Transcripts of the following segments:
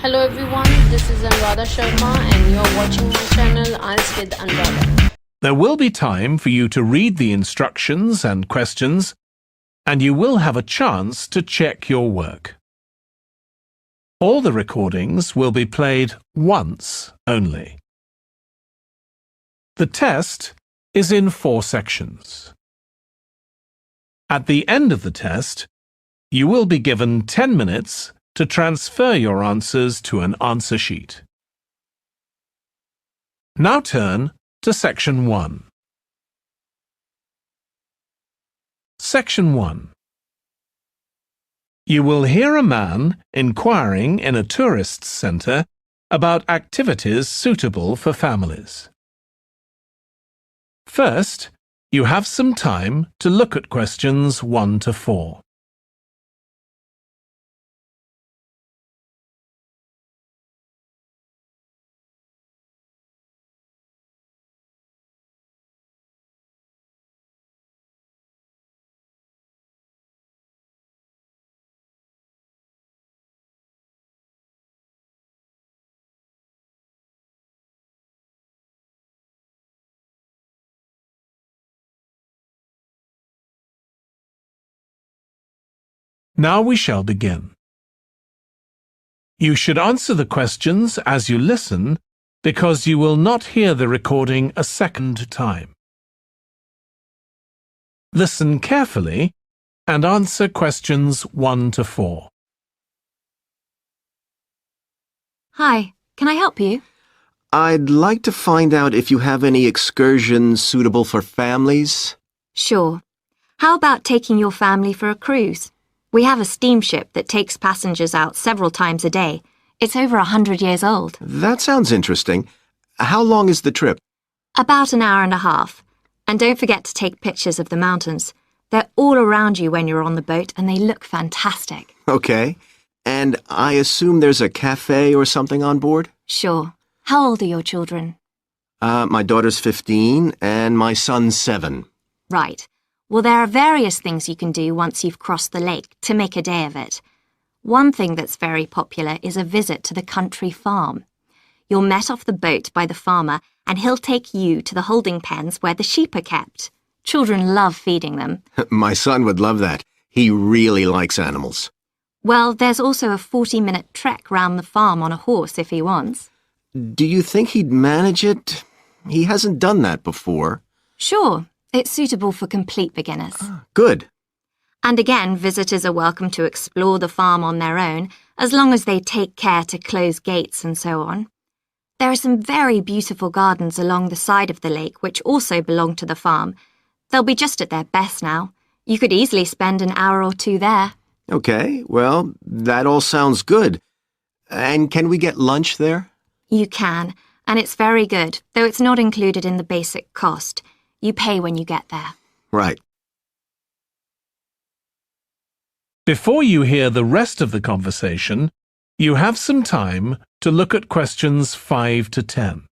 Hello everyone, this is Anuradha Sharma and you are watching my channel IELTS with Anuradha. There will be time for you to read the instructions and questions, and you will have a chance to check your work. All the recordings will be played once only. The test is in 4 sections. At the end of the test, you will be given 10 minutes to transfer your answers to an answer sheet. Now turn to Section 1. Section 1. You will hear a man inquiring in a tourist centre about activities suitable for families. First, you have some time to look at questions 1 to 4. Now we shall begin. You should answer the questions as you listen because you will not hear the recording a second time. Listen carefully and answer questions 1 to 4. Hi, can I help you? I'd like to find out if you have any excursions suitable for families. Sure. How about taking your family for a cruise? We have a steamship that takes passengers out several times a day. It's over 100 years old. That sounds interesting. How long is the trip? About an hour and a half. And don't forget to take pictures of the mountains. They're all around you when you're on the boat and they look fantastic. Okay. And I assume there's a cafe or something on board? Sure. How old are your children? My daughter's 15 and my son's 7. Right. Well, there are various things you can do once you've crossed the lake to make a day of it. One thing that's very popular is a visit to the country farm. You're met off the boat by the farmer and he'll take you to the holding pens where the sheep are kept. Children love feeding them. My son would love that. He really likes animals. Well, there's also a 40-minute trek round the farm on a horse if he wants. Do you think he'd manage it? He hasn't done that before. Sure. It's suitable for complete beginners. Good. And again, visitors are welcome to explore the farm on their own, as long as they take care to close gates and so on. There are some very beautiful gardens along the side of the lake which also belong to the farm. They'll be just at their best now. You could easily spend an hour or 2 there. Okay, well, that all sounds good. And can we get lunch there? You can, and it's very good, though it's not included in the basic cost. You pay when you get there. Right. Before you hear the rest of the conversation, you have some time to look at questions 5 to 10.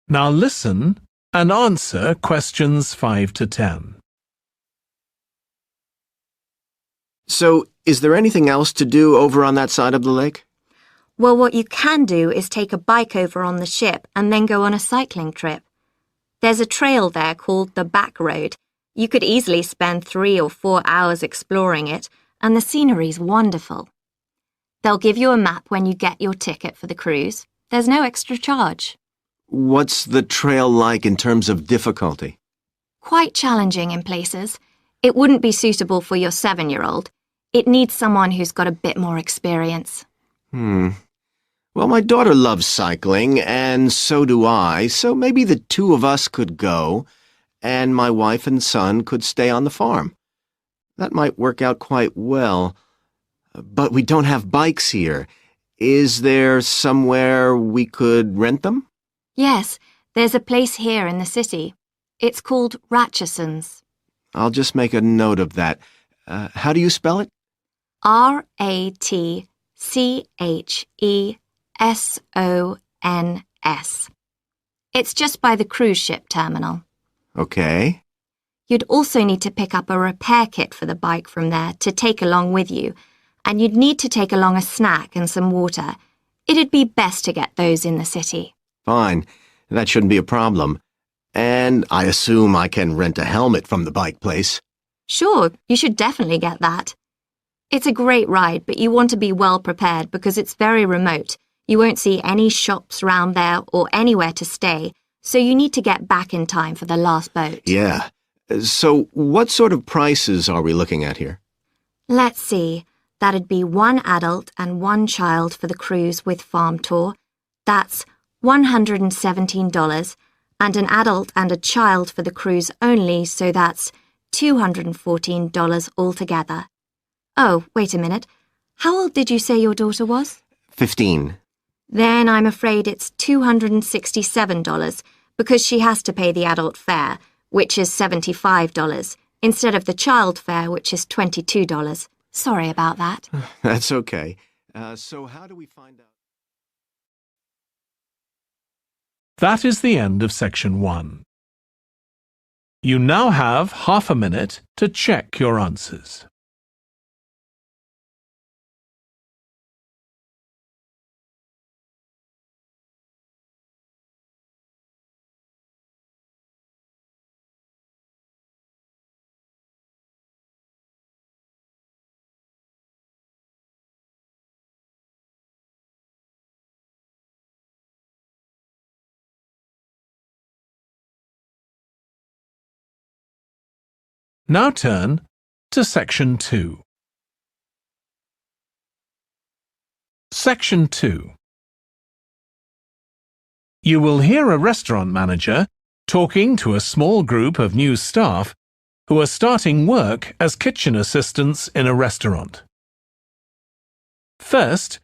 Now listen and answer questions 5 to 10. So, is there anything else to do over on that side of the lake? Well, what you can do is take a bike over on the ship and then go on a cycling trip. There's a trail there called the Back Road. You could easily spend 3 or 4 hours exploring it, and the scenery's wonderful. They'll give you a map when you get your ticket for the cruise. There's no extra charge. What's the trail like in terms of difficulty? Quite challenging in places. It wouldn't be suitable for your 7-year-old. It needs someone who's got a bit more experience. Well, my daughter loves cycling, and so do I, so maybe the 2 of us could go, and my wife and son could stay on the farm. That might work out quite well. But we don't have bikes here. Is there somewhere we could rent them? Yes, there's a place here in the city. It's called Ratcheson's. I'll just make a note of that. How do you spell it? Ratchesons. It's just by the cruise ship terminal. Okay. You'd also need to pick up a repair kit for the bike from there to take along with you, and you'd need to take along a snack and some water. It'd be best to get those in the city. Fine. That shouldn't be a problem. And I assume I can rent a helmet from the bike place. Sure, you should definitely get that. It's a great ride, but you want to be well prepared because it's very remote. You won't see any shops round there or anywhere to stay, so you need to get back in time for the last boat. Yeah. So what sort of prices are we looking at here? Let's see. That'd be 1 adult and 1 child for the cruise with farm tour. That's $117, and an adult and a child for the cruise only, so that's $214 altogether. Oh, wait a minute. How old did you say your daughter was? 15. Then I'm afraid it's $267 because she has to pay the adult fare, which is $75, instead of the child fare, which is $22. Sorry about that. That's okay. So how do we find out? That is the end of section 1. You now have half a minute to check your answers. Now turn to section 2. Section 2. You will hear a restaurant manager talking to a small group of new staff who are starting work as kitchen assistants in a restaurant. First,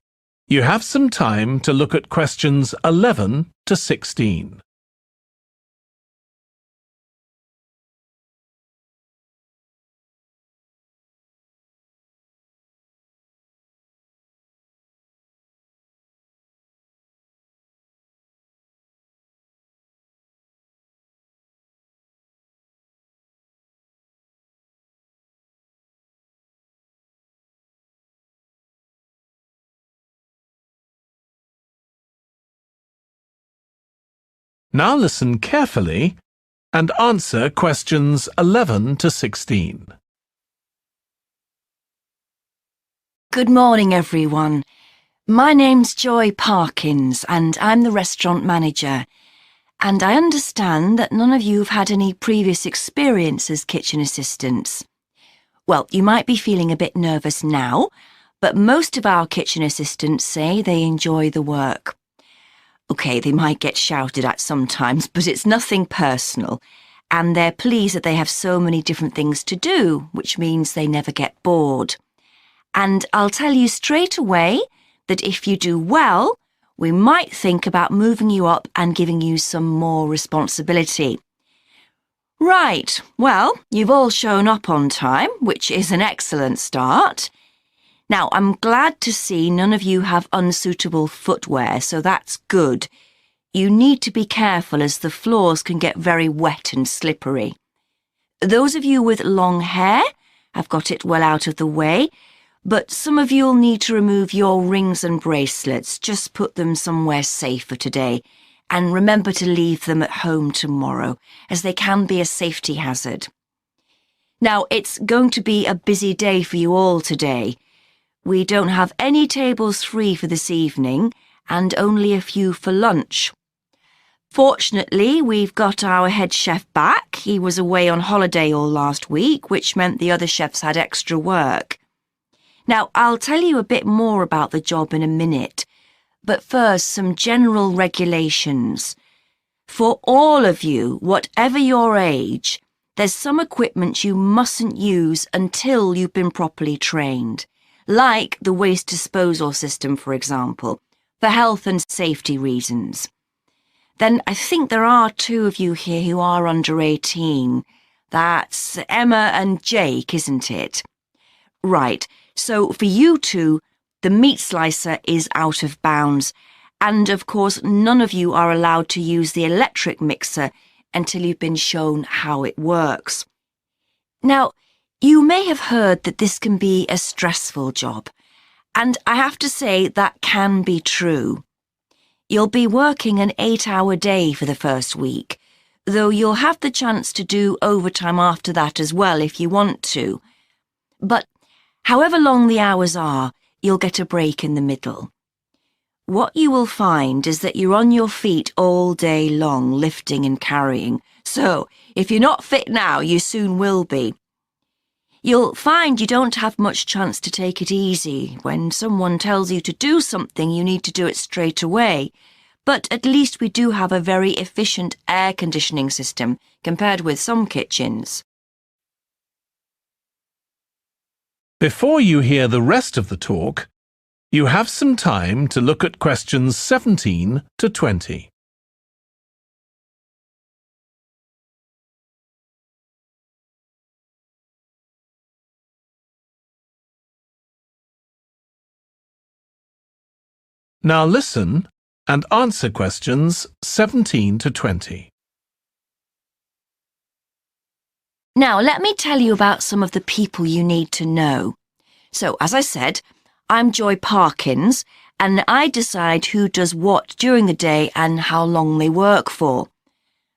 you have some time to look at questions 11 to 16. Now listen carefully and answer questions 11 to 16. Good morning, everyone. My name's Joy Parkins and I'm the restaurant manager. And I understand that none of you have had any previous experience as kitchen assistants. Well, you might be feeling a bit nervous now, but most of our kitchen assistants say they enjoy the work. OK, they might get shouted at sometimes, but it's nothing personal. And they're pleased that they have so many different things to do, which means they never get bored. And I'll tell you straight away that if you do well, we might think about moving you up and giving you some more responsibility. Right, well, you've all shown up on time, which is an excellent start. Now, I'm glad to see none of you have unsuitable footwear, so that's good. You need to be careful as the floors can get very wet and slippery. Those of you with long hair have got it well out of the way, but some of you'll need to remove your rings and bracelets. Just put them somewhere safer today, and remember to leave them at home tomorrow, as they can be a safety hazard. Now, it's going to be a busy day for you all today. We don't have any tables free for this evening and only a few for lunch. Fortunately, we've got our head chef back. He was away on holiday all last week, which meant the other chefs had extra work. Now, I'll tell you a bit more about the job in a minute, but first some general regulations. For all of you, whatever your age, there's some equipment you mustn't use until you've been properly trained. like the waste disposal system, for example, for health and safety reasons. Then I think there are 2 of you here who are under 18. That's Emma and Jake, isn't it? Right, so for you 2, the meat slicer is out of bounds, and of course none of you are allowed to use the electric mixer until you've been shown how it works. Now, you may have heard that this can be a stressful job, and I have to say that can be true. You'll be working an 8-hour day for the first week, though you'll have the chance to do overtime after that as well if you want to. But however long the hours are, you'll get a break in the middle. What you will find is that you're on your feet all day long, lifting and carrying, so if you're not fit now, you soon will be. You'll find you don't have much chance to take it easy. When someone tells you to do something, you need to do it straight away. But at least we do have a very efficient air conditioning system compared with some kitchens. Before you hear the rest of the talk, you have some time to look at questions 17 to 20. Now listen and answer questions 17 to 20. Now, let me tell you about some of the people you need to know. So, as I said, I'm Joy Parkins, and I decide who does what during the day and how long they work for.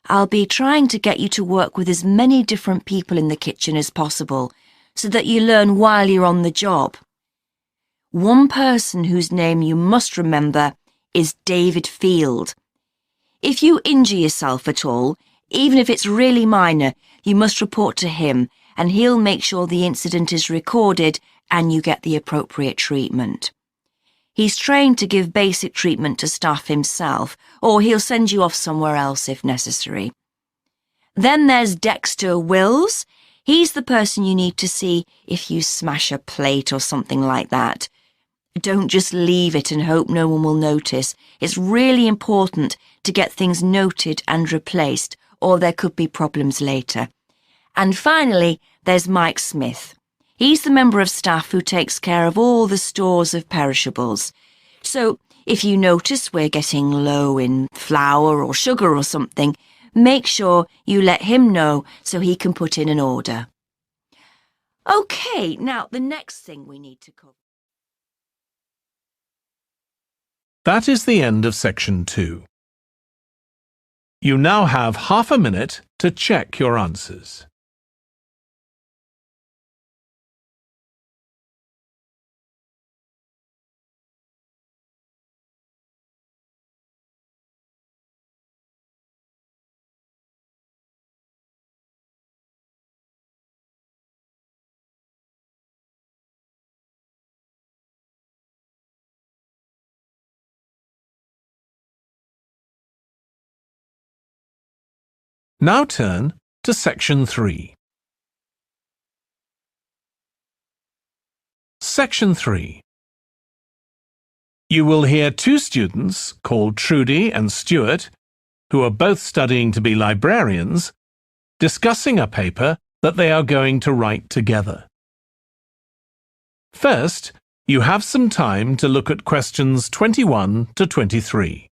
I'll be trying to get you to work with as many different people in the kitchen as possible, so that you learn while you're on the job. One person whose name you must remember is David Field. If you injure yourself at all, even if it's really minor, you must report to him, and he'll make sure the incident is recorded and you get the appropriate treatment. He's trained to give basic treatment to staff himself, or he'll send you off somewhere else if necessary. Then there's Dexter Wills. He's the person you need to see if you smash a plate or something like that. Don't just leave it and hope no one will notice. It's really important to get things noted and replaced, or there could be problems later. And finally, there's Mike Smith. He's the member of staff who takes care of all the stores of perishables. So, if you notice we're getting low in flour or sugar or something, make sure you let him know so he can put in an order. OK, now the next thing we need to cover. That is the end of section 2. You now have half a minute to check your answers. Now turn to section 3. Section 3. You will hear 2 students called Trudy and Stuart, who are both studying to be librarians, discussing a paper that they are going to write together. First, you have some time to look at questions 21 to 23.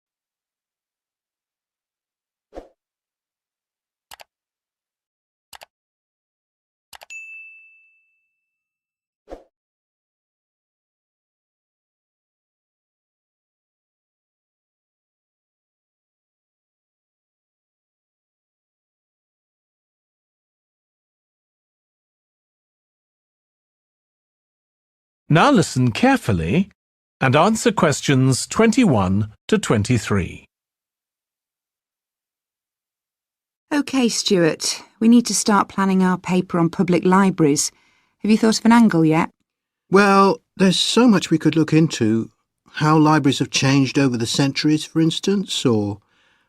Now listen carefully and answer questions 21 to 23. OK, Stuart, we need to start planning our paper on public libraries. Have you thought of an angle yet? Well, there's so much we could look into. How libraries have changed over the centuries, for instance, or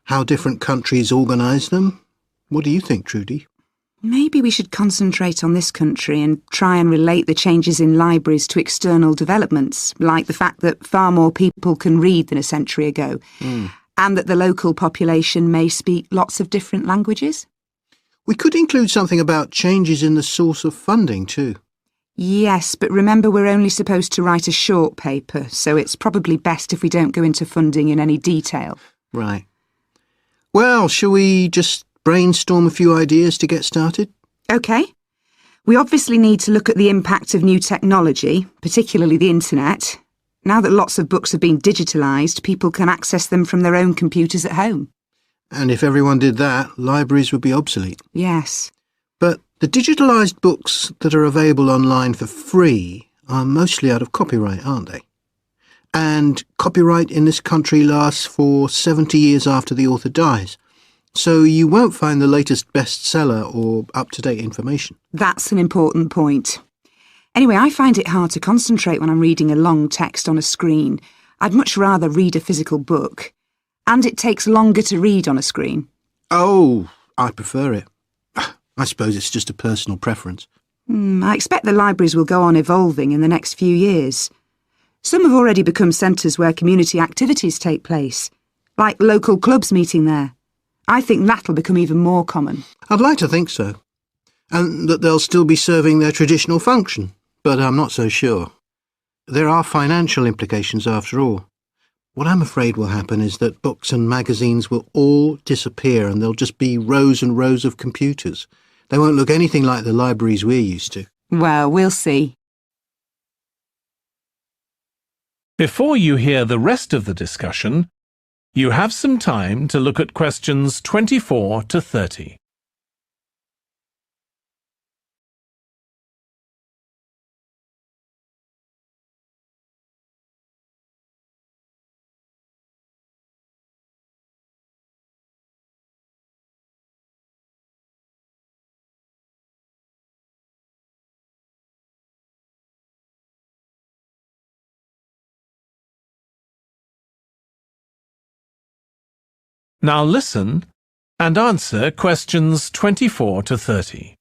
how different countries organise them. What do you think, Trudy? Maybe we should concentrate on this country and try and relate the changes in libraries to external developments, like the fact that far more people can read than a century ago, and that the local population may speak lots of different languages. We could include something about changes in the source of funding too. Yes, but remember we're only supposed to write a short paper, so it's probably best if we don't go into funding in any detail. Right. Well, shall we just brainstorm a few ideas to get started? OK. We obviously need to look at the impact of new technology, particularly the internet. Now that lots of books have been digitalised, people can access them from their own computers at home. And if everyone did that, libraries would be obsolete. Yes. But the digitalised books that are available online for free are mostly out of copyright, aren't they? And copyright in this country lasts for 70 years after the author dies. So you won't find the latest bestseller or up-to-date information. That's an important point. Anyway, I find it hard to concentrate when I'm reading a long text on a screen. I'd much rather read a physical book. And it takes longer to read on a screen. Oh, I prefer it. I suppose it's just a personal preference. I expect the libraries will go on evolving in the next few years. Some have already become centres where community activities take place, like local clubs meeting there. I think that'll become even more common. I'd like to think so. And that they'll still be serving their traditional function, but I'm not so sure. There are financial implications after all. What I'm afraid will happen is that books and magazines will all disappear and there'll just be rows and rows of computers. They won't look anything like the libraries we're used to. Well, we'll see. Before you hear the rest of the discussion, you have some time to look at questions 24 to 30. Now listen and answer questions 24 to 30.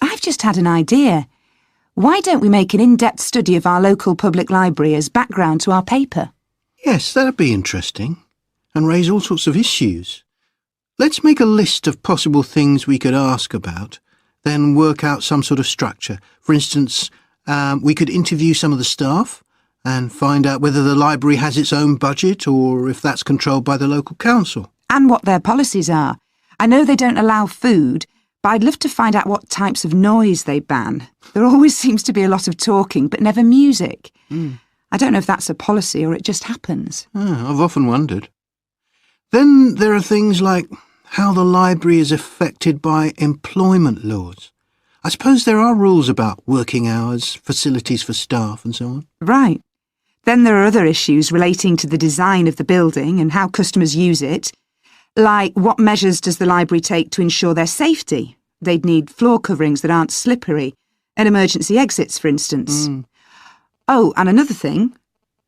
I've just had an idea. Why don't we make an in-depth study of our local public library as background to our paper? Yes, that'd be interesting. And raise all sorts of issues. Let's make a list of possible things we could ask about, then work out some sort of structure. For instance, we could interview some of the staff and find out whether the library has its own budget or if that's controlled by the local council. And what their policies are. I know they don't allow food, but I'd love to find out what types of noise they ban. There always seems to be a lot of talking, but never music. I don't know if that's a policy or it just happens. I've often wondered. Then there are things like how the library is affected by employment laws. I suppose there are rules about working hours, facilities for staff and so on. Right. Then there are other issues relating to the design of the building and how customers use it, like what measures does the library take to ensure their safety? They'd need floor coverings that aren't slippery, and emergency exits, for instance. Oh, and another thing,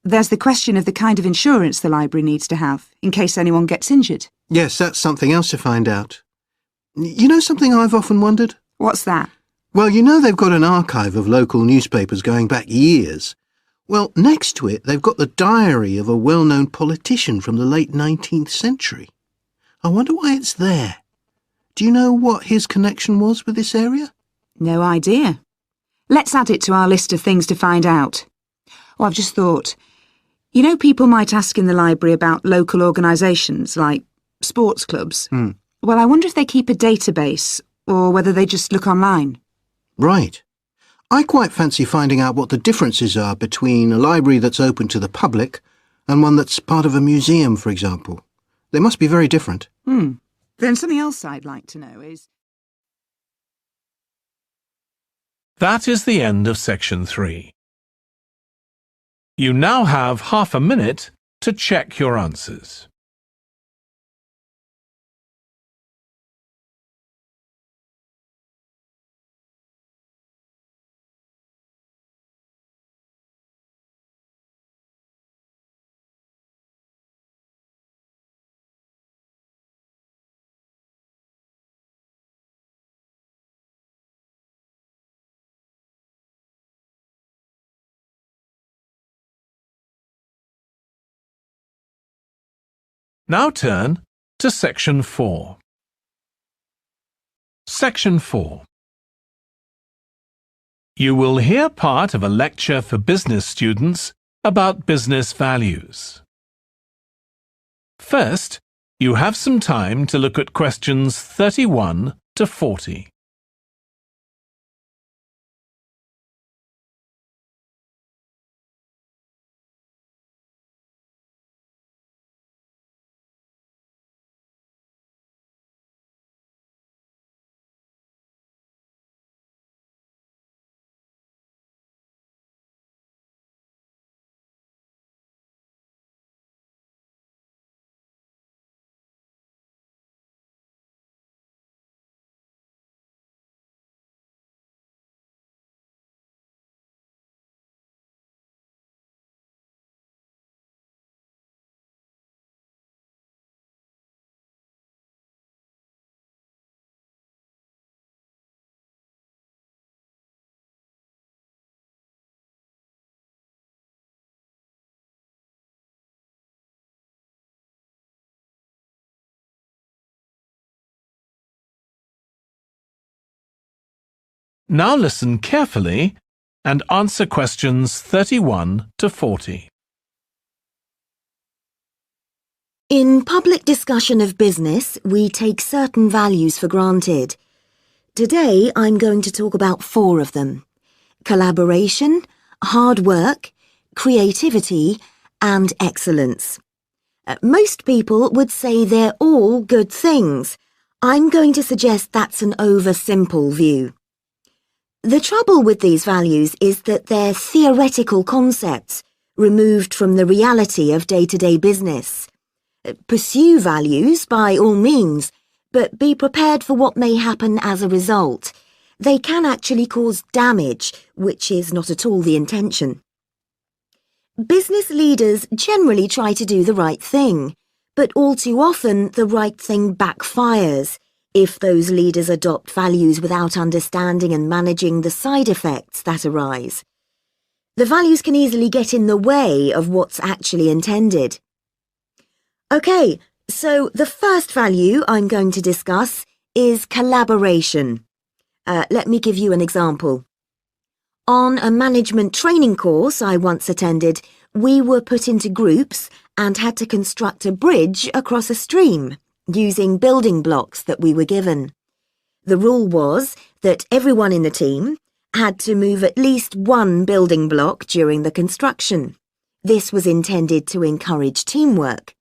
there's the question of the kind of insurance the library needs to have, in case anyone gets injured. Yes, that's something else to find out. You know something I've often wondered? What's that? Well, you know they've got an archive of local newspapers going back years. Well, next to it, they've got the diary of a well-known politician from the late 19th century. I wonder why it's there. Do you know what his connection was with this area? No idea. Let's add it to our list of things to find out. Oh, I've just thought. You know, people might ask in the library about local organisations, like sports clubs. Well, I wonder if they keep a database, or whether they just look online. Right. I quite fancy finding out what the differences are between a library that's open to the public and one that's part of a museum, for example. They must be very different. Then something else I'd like to know is... That is the end of section 3. You now have half a minute to check your answers. Now turn to Section 4. Section 4. You will hear part of a lecture for business students about business values. First, you have some time to look at questions 31 to 40. Now listen carefully and answer questions 31 to 40. In public discussion of business, we take certain values for granted. Today, I'm going to talk about 4 of them: collaboration, hard work, creativity, and excellence. Most people would say they're all good things. I'm going to suggest that's an oversimple view. The trouble with these values is that they're theoretical concepts, removed from the reality of day-to-day business. Pursue values by all means, but be prepared for what may happen as a result. They can actually cause damage, which is not at all the intention. Business leaders generally try to do the right thing, but all too often the right thing backfires if those leaders adopt values without understanding and managing the side effects that arise. The values can easily get in the way of what's actually intended. Okay, so the first value I'm going to discuss is collaboration. Let me give you an example. On a management training course I once attended, we were put into groups and had to construct a bridge across a stream, using building blocks that we were given. The rule was that everyone in the team had to move at least one building block during the construction. This was intended to encourage teamwork.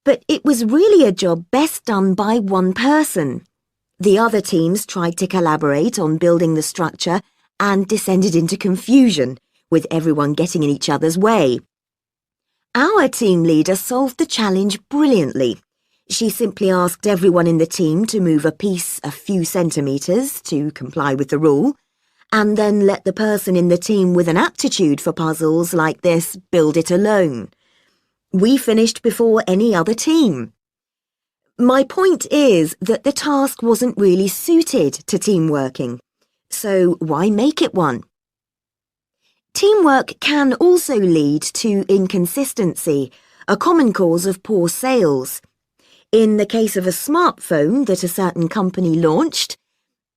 But it was really a job best done by one person. The other teams tried to collaborate on building the structure and descended into confusion, with everyone getting in each other's way. Our team leader solved the challenge brilliantly. She simply asked everyone in the team to move a piece a few centimetres to comply with the rule, and then let the person in the team with an aptitude for puzzles like this build it alone. We finished before any other team. My point is that the task wasn't really suited to team working, so why make it one? Teamwork can also lead to inconsistency, a common cause of poor sales. In the case of a smartphone that a certain company launched,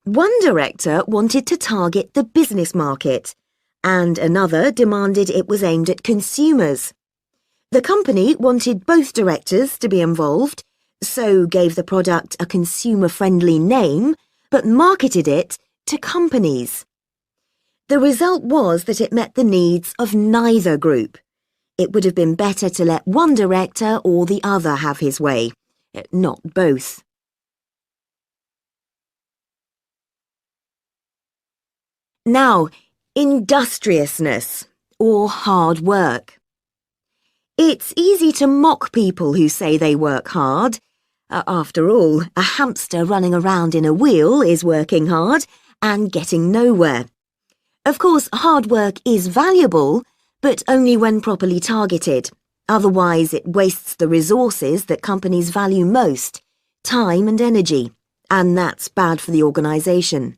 one director wanted to target the business market, and another demanded it was aimed at consumers. The company wanted both directors to be involved, so gave the product a consumer-friendly name, but marketed it to companies. The result was that it met the needs of neither group. It would have been better to let one director or the other have his way, not both. Now, industriousness, or hard work. It's easy to mock people who say they work hard. After all, a hamster running around in a wheel is working hard and getting nowhere. Of course, hard work is valuable, but only when properly targeted. Otherwise, it wastes the resources that companies value most, time and energy, and that's bad for the organisation.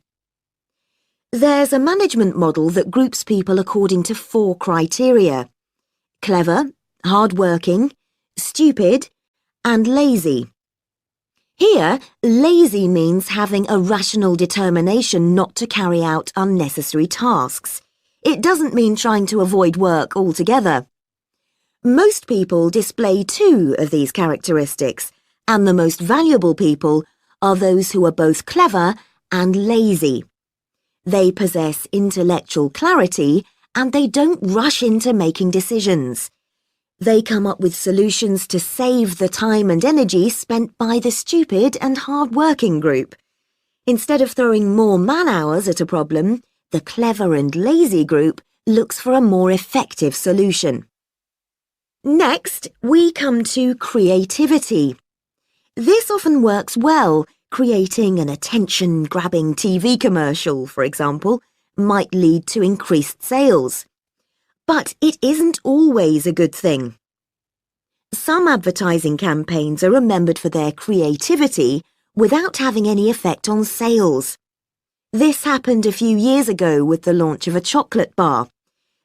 There's a management model that groups people according to 4 criteria: clever, hard-working, stupid, and lazy. Here, lazy means having a rational determination not to carry out unnecessary tasks. It doesn't mean trying to avoid work altogether. Most people display two of these characteristics, and the most valuable people are those who are both clever and lazy. They possess intellectual clarity and they don't rush into making decisions. They come up with solutions to save the time and energy spent by the stupid and hard-working group. Instead of throwing more man-hours at a problem, the clever and lazy group looks for a more effective solution. Next, we come to creativity. This often works well. Creating an attention-grabbing TV commercial, for example, might lead to increased sales. But it isn't always a good thing. Some advertising campaigns are remembered for their creativity without having any effect on sales. This happened a few years ago with the launch of a chocolate bar.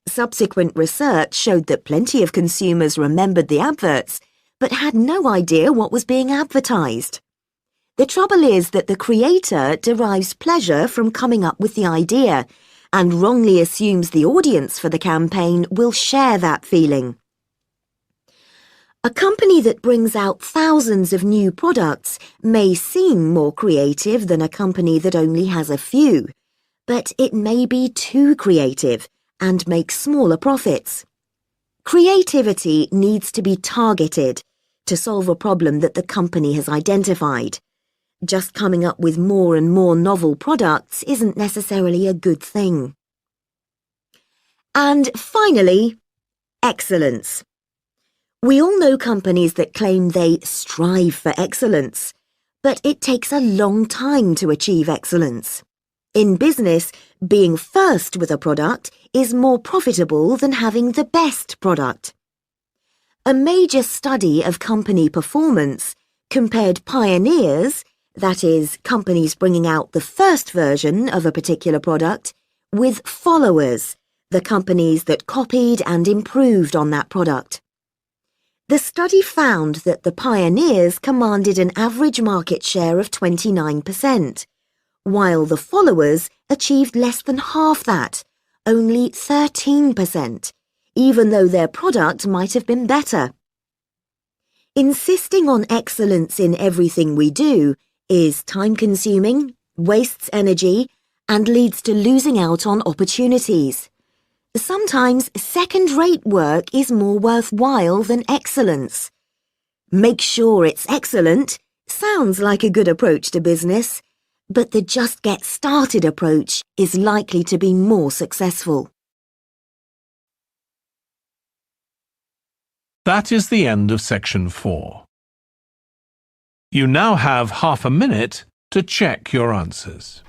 Subsequent research showed that plenty of consumers remembered the adverts, but had no idea what was being advertised. The trouble is that the creator derives pleasure from coming up with the idea and wrongly assumes the audience for the campaign will share that feeling. A company that brings out thousands of new products may seem more creative than a company that only has a few, but it may be too creative and make smaller profits. Creativity needs to be targeted to solve a problem that the company has identified. Just coming up with more and more novel products isn't necessarily a good thing. And finally, excellence. We all know companies that claim they strive for excellence, but it takes a long time to achieve excellence. In business, being first with a product is more profitable than having the best product. A major study of company performance compared pioneers, that is, companies bringing out the first version of a particular product, with followers, the companies that copied and improved on that product. The study found that the pioneers commanded an average market share of 29%, while the followers achieved less than half that, only 13%, even though their product might have been better. Insisting on excellence in everything we do is time-consuming, wastes energy, and leads to losing out on opportunities. Sometimes second-rate work is more worthwhile than excellence. Make sure it's excellent sounds like a good approach to business, but the just get started approach is likely to be more successful. That is the end of section 4. You now have half a minute to check your answers.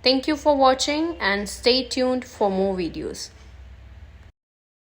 Thank you for watching and stay tuned for more videos.